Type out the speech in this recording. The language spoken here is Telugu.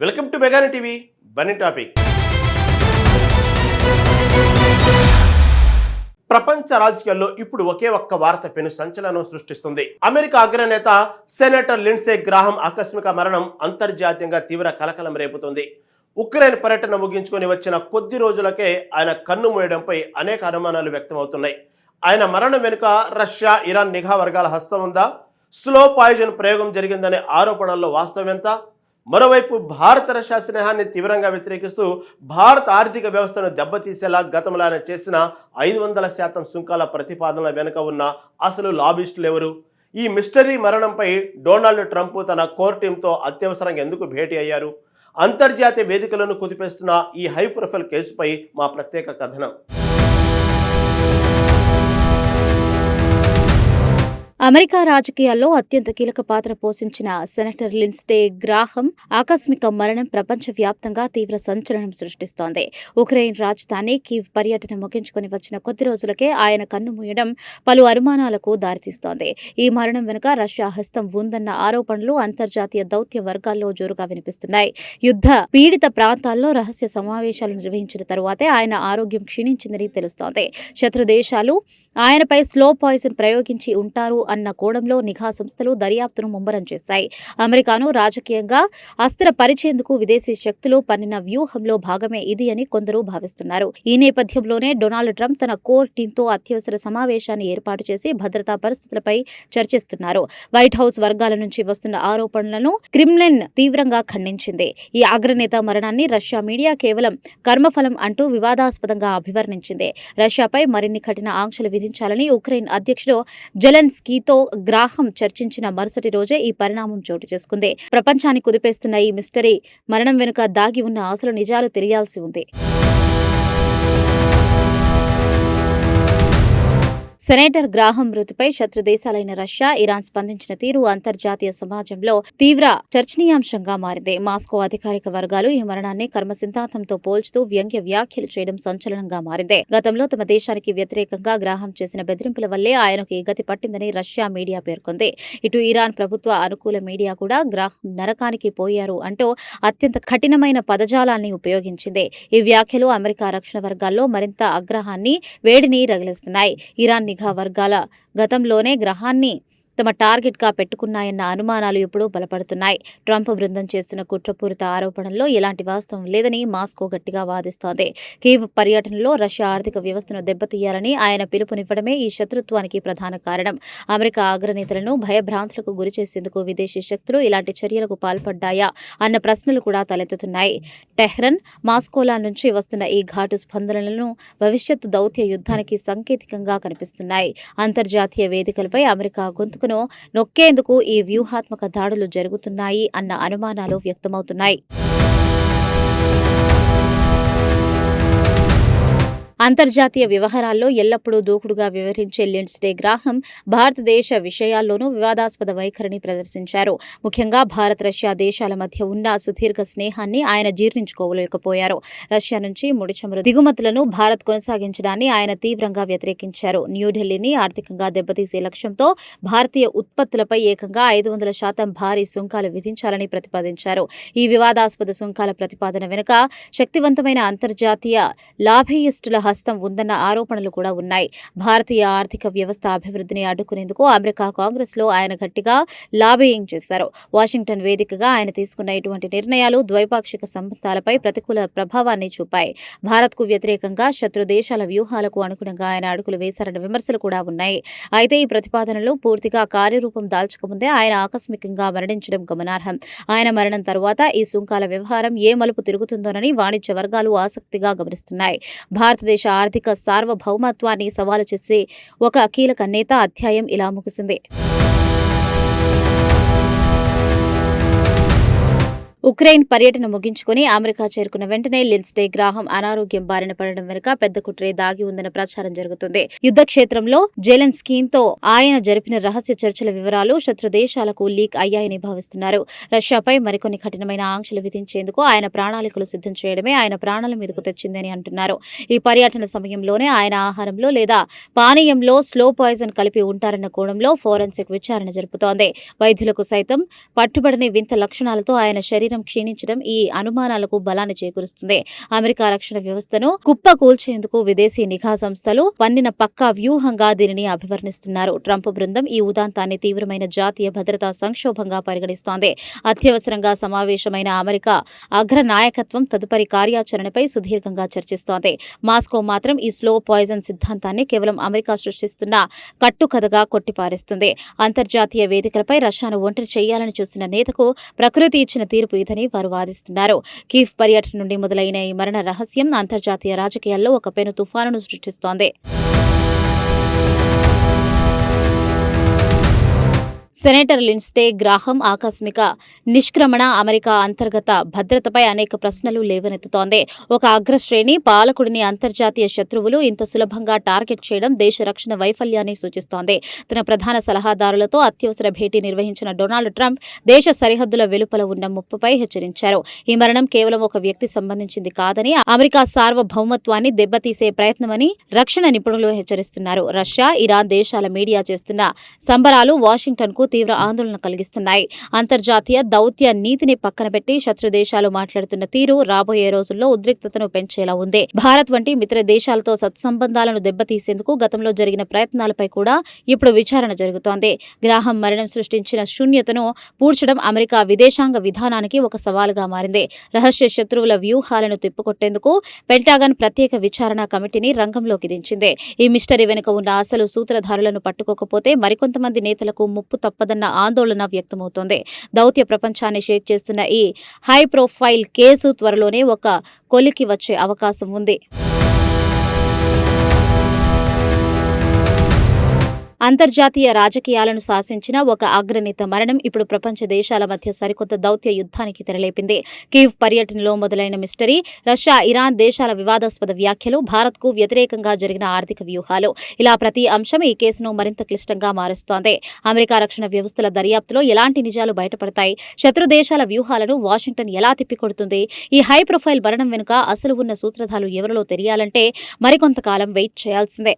వెల్కమ్ టు మెగాని టీవీ. బన్నీ టాపిక్. ప్రపంచ రాజకీయాల్లో ఇప్పుడు ఒకే ఒక్క వార్త పెను సంచలనం సృష్టిస్తుంది. అమెరికా అగ్రనేత సెనేటర్ లిండ్సే గ్రాహం ఆకస్మిక మరణం అంతర్జాతీయంగా తీవ్ర కలకలం రేపుతుంది. ఉక్రెయిన్ పర్యటన ముగించుకొని వచ్చిన కొద్ది రోజులకే ఆయన కన్ను మూయడంపై అనేక అనుమానాలు వ్యక్తమవుతున్నాయి. ఆయన మరణం వెనుక రష్యా, ఇరాన్ నిఘా వర్గాల హస్తం ఉందా? స్లో పాయిజన్ ప్రయోగం జరిగిందనే ఆరోపణల్లో వాస్తవం ఎంత? మరోవైపు భారత రష్యా స్నేహాన్ని తీవ్రంగా వ్యతిరేకిస్తూ భారత ఆర్థిక వ్యవస్థను దెబ్బతీసేలా గతంలో ఆయన చేసిన 500% సుంకాల ప్రతిపాదనల వెనుక ఉన్న అసలు లాబిస్టులు ఎవరు? ఈ మిస్టరీ మరణంపై డొనాల్డ్ ట్రంప్ తన కోర్ టీంతో అత్యవసరంగా ఎందుకు భేటీ అయ్యారు? అంతర్జాతీయ వేదికలను కుదిపేస్తున్న ఈ హై ప్రొఫైల్ కేసుపై మా ప్రత్యేక కథనం. అమెరికా రాజకీయాల్లో అత్యంత కీలక పాత్ర పోషించిన సెనేటర్ లిండ్సే గ్రాహం ఆకస్మిక మరణం ప్రపంచవ్యాప్తంగా తీవ్ర సంచలనం సృష్టిస్తోంది. ఉక్రెయిన్ రాజధాని కీవ్ పర్యటన ముగించుకుని వచ్చిన కొద్ది రోజులకే ఆయన కన్నుమూయడం పలు అనుమానాలకు దారితీస్తోంది. ఈ మరణం వెనుక రష్యా హస్తం ఉందన్న ఆరోపణలు అంతర్జాతీయ దౌత్య వర్గాల్లో జోరుగా వినిపిస్తున్నాయి. యుద్ధ పీడిత ప్రాంతాల్లో రహస్య సమావేశాలు నిర్వహించిన తరువాతే ఆయన ఆరోగ్యం క్షీణించిందని తెలుస్తోంది. శత్రు దేశాలు ఆయనపై స్లో పాయిజన్ ప్రయోగించి ఉంటారు అన్న కోణంలో నిఘా సంస్థలు దర్యాప్తును ముమ్మరం చేశాయి. అమెరికాను రాజకీయంగా అస్థిరపరిచేందుకు విదేశీ శక్తులు పన్నిన వ్యూహంలో భాగమే ఇది అని కొందరు భావిస్తున్నారు. ఈ నేపథ్యంలోనే డొనాల్డ్ ట్రంప్ తన కోర్ టీంతో అత్యవసర సమావేశాన్ని ఏర్పాటు చేసి భద్రతా పరిస్థితులపై చర్చిస్తున్నారు. వైట్ హౌస్ వర్గాల నుంచి వస్తున్న ఆరోపణలను క్రెమ్లిన్ తీవ్రంగా ఖండించింది. ఈ అగ్రనేత మరణాన్ని రష్యా మీడియా కేవలం కర్మఫలం అంటూ వివాదాస్పదంగా అభివర్ణించింది. రష్యాపై మరిన్ని కఠిన ఆంక్షలు విధించాలని ఉక్రెయిన్ అధ్యక్షుడు జెలెన్స్కీతో గ్రాహం చర్చించిన మరుసటి రోజే ఈ పరిణామం చోటు చేసుకుంది. ప్రపంచాన్ని కుదిపేస్తున్న ఈ మిస్టరీ మరణం వెనుక దాగి ఉన్న అసలు నిజాలు తెలియాల్సి ఉంది. సెనేటర్ గ్రాహం మృతిపై శత్రు దేశాలైన రష్యా, ఇరాన్ స్పందించిన తీరు అంతర్జాతీయ సమాజంలో తీవ్ర చర్చనీయాంశంగా మారింది. మాస్కో అధికారిక వర్గాలు ఈ మరణాన్ని కర్మ సిద్ధాంతంతో పోల్చుతూ వ్యంగ్య వ్యాఖ్యలు చేయడం సంచలనంగా మారింది. గతంలో తమ దేశానికి వ్యతిరేకంగా గ్రాహం చేసిన బెదిరింపుల వల్లే ఆయనకు ఈ గతి పట్టిందని రష్యా మీడియా పేర్కొంది. ఇటు ఇరాన్ ప్రభుత్వ అనుకూల మీడియా కూడా గ్రాహం నరకానికి పోయారు అంటూ అత్యంత కఠినమైన పదజాలాన్ని ఉపయోగించింది. ఈ వ్యాఖ్యలు అమెరికా రక్షణ వర్గాల్లో మరింత ఆగ్రహాన్ని, వేడిని రగిలిస్తున్నాయి. ఇరాన్ నిఘా వర్గాల గతంలోనే గ్రహాన్ని తమ టార్గెట్గా పెట్టుకున్నాయన్న అనుమానాలు ఇప్పుడు బలపడుతున్నాయి. ట్రంప్ బృందం చేస్తున్న కుట్రపూరిత ఆరోపణల్లో ఎలాంటి వాస్తవం లేదని మాస్కో గట్టిగా వాదిస్తోంది. కీవ్ పర్యటనలో రష్యా ఆర్థిక వ్యవస్థను దెబ్బతీయాలని ఆయన పిలుపునివ్వడమే ఈ శత్రుత్వానికి ప్రధాన కారణం. అమెరికా అగ్రనేతలను భయభ్రాంతులకు గురిచేసేందుకు విదేశీ శక్తులు ఇలాంటి చర్యలకు పాల్పడ్డాయా అన్న ప్రశ్నలు కూడా తలెత్తుతున్నాయి. టెహ్రన్, మాస్కోలా నుంచి వస్తున్న ఈ ఘాటు స్పందనలను భవిష్యత్తు దౌత్య యుద్ధానికి సంకేతికంగా కనిపిస్తున్నాయి. అంతర్జాతీయ వేదికలపై అమెరికా గొంతుకును నొక్కేందుకు ఈ వ్యూహాత్మక దాడులు జరుగుతున్నాయి అన్న అనుమానాలు వ్యక్తమవుతున్నాయి. అంతర్జాతీయ వ్యవహారాల్లో ఎల్లప్పుడూ దూకుడుగా వ్యవహరించే లిండ్సే గ్రాహం భారతదేశ విషయాల్లోనూ వివాదాస్పద వైఖరిని ప్రదర్శించారు. ముఖ్యంగా భారత్, రష్యా దేశాల మధ్య ఉన్న సుదీర్ఘ స్నేహాన్ని ఆయన జీర్ణించుకోలేకపోయారు. రష్యా నుంచి ముడి చమురు దిగుమతులను భారత్ కొనసాగించడాన్ని ఆయన తీవ్రంగా వ్యతిరేకించారు. న్యూఢిల్లీని ఆర్థికంగా దెబ్బతీసే లక్ష్యంతో భారతీయ ఉత్పత్తులపై ఏకంగా 500% భారీ సుంకాలు విధించాలని ప్రతిపాదించారు. ఈ వివాదాస్పద సుంకాల ప్రతిపాదన వెనుక శక్తివంతమైన అంతర్జాతీయ లాబీయిస్టుల హస్తం ఉందన్న ఆరోపణలు కూడా ఉన్నాయి. భారతీయ ఆర్థిక వ్యవస్థ అభివృద్ధిని అడ్డుకునేందుకు అమెరికా కాంగ్రెస్లో ఆయన గట్టిగా లాబీయింగ్ చేశారు. వాషింగ్టన్ వేదికగా ఆయన తీసుకున్న ఇటువంటి నిర్ణయాలు ద్వైపాక్షిక సంబంధాలపై ప్రతికూల ప్రభావాన్ని చూపాయి. భారత్కు వ్యతిరేకంగా శత్రు దేశాల వ్యూహాలకు అనుగుణంగా ఆయన అడుగులు వేశారన్న విమర్శలు కూడా ఉన్నాయి. అయితే ఈ ప్రతిపాదనలు పూర్తిగా కార్యరూపం దాల్చకముందే ఆయన ఆకస్మికంగా మరణించడం గమనార్హం. ఆయన మరణం తరువాత ఈ సుంకాల వ్యవహారం ఏ మలుపు తిరుగుతుందోనని వాణిజ్య వర్గాలు ఆసక్తిగా గమనిస్తున్నాయి. భారతదేశ ఆర్థిక సార్వభౌమత్వాన్ని సవాలు చేసే ఒక కీలక నేత అధ్యాయం ఇలా ముగిసింది. ఉక్రెయిన్ పర్యటన ముగించుకుని అమెరికా చేరుకున్న వెంటనే లిండ్సే గ్రాహం అనారోగ్యం బారిన పడడం వెనుక పెద్ద కుట్రే దాగి ఉందన్న ప్రచారం జరుగుతుంది. యుద్ధ క్షేత్రంలో జెలెన్స్కీతో ఆయన జరిపిన రహస్య చర్చల వివరాలు శత్రు దేశాలకు లీక్ అయ్యాయని భావిస్తున్నారు. రష్యాపై మరికొన్ని కఠినమైన ఆంక్షలు విధించేందుకు ఆయన ప్రణాళికలు సిద్ధం చేయడమే ఆయన ప్రాణాల మీదకు తెచ్చిందని అంటున్నారు. ఈ పర్యటన సమయంలోనే ఆయన ఆహారంలో లేదా పానీయంలో స్లో పాయిజన్ కలిపి ఉంటారన్న కోణంలో ఫోరెన్సిక్ విచారణ జరుపుతోంది. వైద్యులకు సైతం పట్టుబడని వింత లక్షణాలతో ఆయన శరీరం శరీరం క్షీణించడం ఈ అనుమానాలకు బలాన్ని చేకూరుస్తుంది. అమెరికా రక్షణ వ్యవస్థను కుప్పకూల్చేందుకు విదేశీ నిఘా సంస్థలు పన్నిన పక్కా వ్యూహంగా దీనిని అభివర్ణిస్తున్నారు. ట్రంప్ బృందం ఈ ఉదాంతాన్ని తీవ్రమైన జాతీయ భద్రతా సంక్షోభంగా పరిగణిస్తోంది. అత్యవసరంగా సమావేశమైన అమెరికా అగ్ర నాయకత్వం తదుపరి కార్యాచరణపై సుదీర్ఘంగా చర్చిస్తోంది. మాస్కో మాత్రం ఈ స్లో పాయిజన్ సిద్ధాంతాన్ని కేవలం అమెరికా సృష్టిస్తున్న కట్టుకథగా కొట్టిపారేస్తుంది. అంతర్జాతీయ వేదికలపై రష్యాను ఒంటరి చేయాలని చూసిన నేతకు ప్రకృతి ఇచ్చిన తీర్పు ఇదని వారు వాదిస్తున్నారు. కీవ్ పర్యటన నుండి మొదలైన ఈ మరణ రహస్యం అంతర్జాతీయ రాజకీయాల్లో ఒక పెను తుఫానును సృష్టిస్తోంది. సెనేటర్ లిండ్సే గ్రాహం ఆకస్మిక నిష్క్రమణ అమెరికా అంతర్గత భద్రతపై అనేక ప్రశ్నలు లేవనెత్తుతోంది. ఒక అగ్రశ్రేణి పాలకుడిని అంతర్జాతీయ శత్రువులు ఇంత సులభంగా టార్గెట్ చేయడం దేశ రక్షణ వైఫల్యాన్ని సూచిస్తోంది. తన ప్రధాన సలహాదారులతో అత్యవసర భేటీ నిర్వహించిన డొనాల్డ్ ట్రంప్ దేశ సరిహద్దుల వెలుపల ఉన్న ముప్పుపై హెచ్చరించారు. ఈ మరణం కేవలం ఒక వ్యక్తి సంబంధించింది కాదని అమెరికా సార్వభౌమత్వాన్ని దెబ్బతీసే ప్రయత్నమని రక్షణ నిపుణులు హెచ్చరిస్తున్నారు. రష్యా, ఇరాన్ దేశాల మీడియా చేస్తున్న సంబరాలు వాషింగ్టన్కు తీవ్ర ఆందోళన కలిగిస్తున్నాయి. అంతర్జాతీయ దౌత్య నీతిని పక్కన పెట్టి శత్రు దేశాలు మాట్లాడుతున్న తీరు రాబోయే రోజుల్లో ఉద్రిక్తతను పెంచేలా ఉంది. భారత్ వంటి మిత్ర దేశాలతో సత్సంబంధాలను దెబ్బతీసేందుకు గతంలో జరిగిన ప్రయత్నాలపై కూడా ఇప్పుడు విచారణ జరుగుతోంది. గ్రాహం మరణం సృష్టించిన శూన్యతను పూడ్చడం అమెరికా విదేశాంగ విధానానికి ఒక సవాలుగా మారింది. రహస్య శత్రువుల వ్యూహాలను తిప్పుకొట్టేందుకు పెంటాగన్ ప్రత్యేక విచారణ కమిటీని రంగంలోకి దించింది. ఈ మిస్టరీ వెనుక ఉన్న అసలు సూత్రధారులను పట్టుకోకపోతే మరికొంతమంది నేతలకు ముప్పు తప్పదన్న ఆందోళన వ్యక్తమవుతోంది. దౌత్య ప్రపంచాన్ని షేక్ చేస్తున్న ఈ హై ప్రొఫైల్ కేసు త్వరలోనే ఒక కొలికి వచ్చే అవకాశం ఉంది. అంతర్జాతీయ రాజకీయాలను శాసించిన ఒక అగ్రనేత మరణం ఇప్పుడు ప్రపంచ దేశాల మధ్య సరికొత్త దౌత్య యుద్ధానికి తెరలేపింది. కీవ్ పర్యటనలో మొదలైన మిస్టరీ, రష్యా, ఇరాన్ దేశాల వివాదాస్పద వ్యాఖ్యలు, భారత్కు వ్యతిరేకంగా జరిగిన ఆర్థిక వ్యూహాలు, ఇలా ప్రతి అంశం ఈ కేసును మరింత క్లిష్టంగా మారుస్తోంది. అమెరికా రక్షణ వ్యవస్థల దర్యాప్తులో ఎలాంటి నిజాలు బయటపడతాయి? శత్రు దేశాల వ్యూహాలను వాషింగ్టన్ ఎలా తిప్పికొడుతుంది? ఈ హై ప్రొఫైల్ మరణం వెనుక అసలు ఉన్న సూత్రధారులు ఎవరిలో తెలియాలంటే మరికొంతకాలం వెయిట్ చేయాల్సిందే.